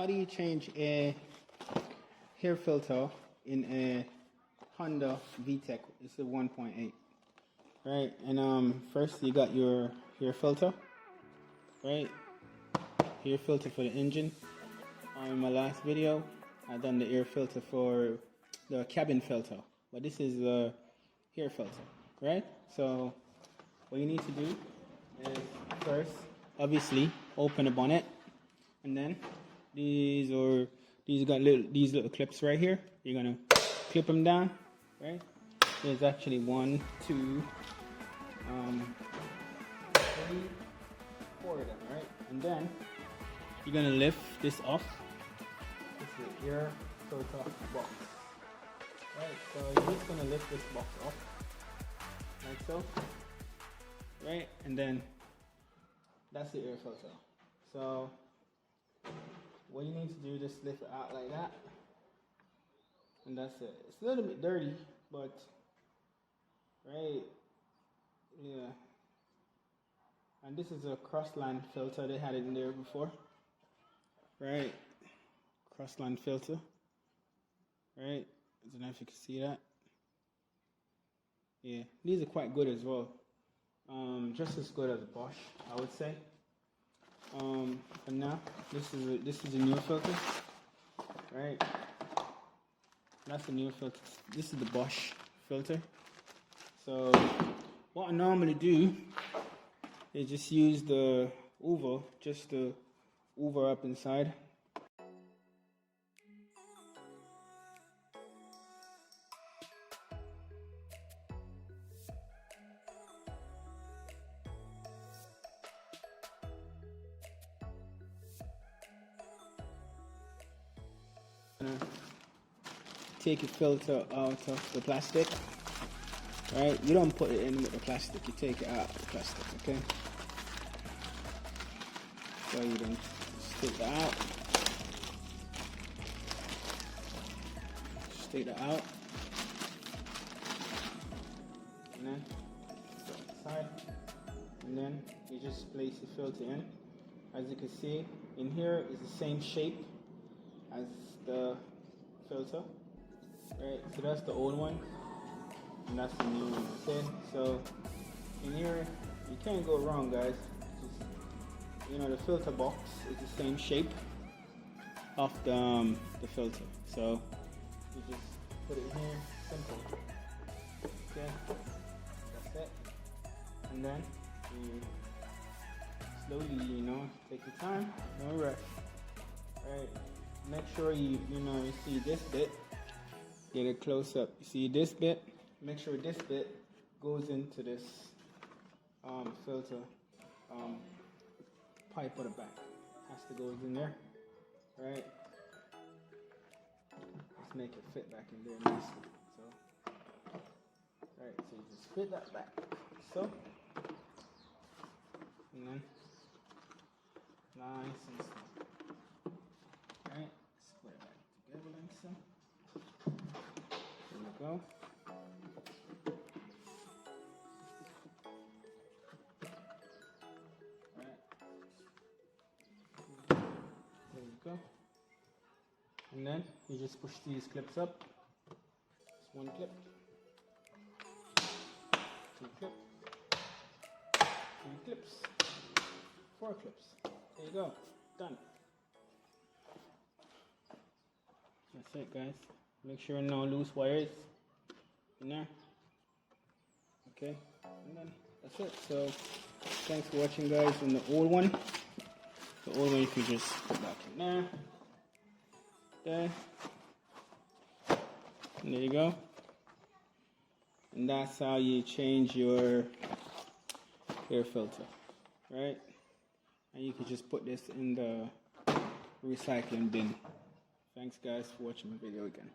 how do you change a air filter in a Honda VTEC? It's a 1.8, right? And first you got your air filter, right? Air filter for the engine. In my last video, I done the air filter for the cabin filter, but this is the air filter, right? So what you need to do is first, obviously, open the bonnet, and then these got these little clips right here. You're gonna clip them down, right? There's actually 1, 2, 3, 4 of them, right? And then you're gonna lift this off. This is the air filter box, right? So you're just gonna lift this box off, like so, right? And then that's the air filter. So what you need to do is just lift it out like that, and that's it. It's a little bit dirty, but right, yeah. And this is a crossline filter. They had it in there before, right? Crossline filter, right? I don't know if you can see that. Yeah, these are quite good as well. Just as good as a Bosch, I would say. But now this is a new filter, right? That's a new filter. This is the Bosch filter. So what I normally do is just use the Hoover just to hoover up inside. Take your filter out of the plastic, right? You don't put it in with the plastic, you take it out of the plastic, okay? So you don't just take that out. Just take that out. And then put it aside. And then you just place your filter in. As you can see, in here is the same shape as the filter. Right, so that's the old one, and that's the new one. Okay, so in here you can't go wrong, guys. Just, you know, the filter box is the same shape of the filter. So you just put it in here, simple. Okay, that's it. And then you slowly, you know, take your time, no rush. Right, make sure you see this bit. Get a close up. You see this bit? Make sure this bit goes into this filter pipe at the back. Has to go in there, right? Let's make it fit back in there nicely. So, right. So you just fit that back. So, and then nice and slow. Right. Let's put it back together like so. There we go. Right. There you go. And then you just push these clips up. Just one clip. Two clips. Three clips. 4 clips. There you go. Done. That's it, guys. Make sure no loose wires in there. Okay, and then that's it. So thanks for watching, guys. And the old one you can just put back in there. There. And there you go. And that's how you change your air filter, right? And you can just put this in the recycling bin. Thanks, guys, for watching my video again.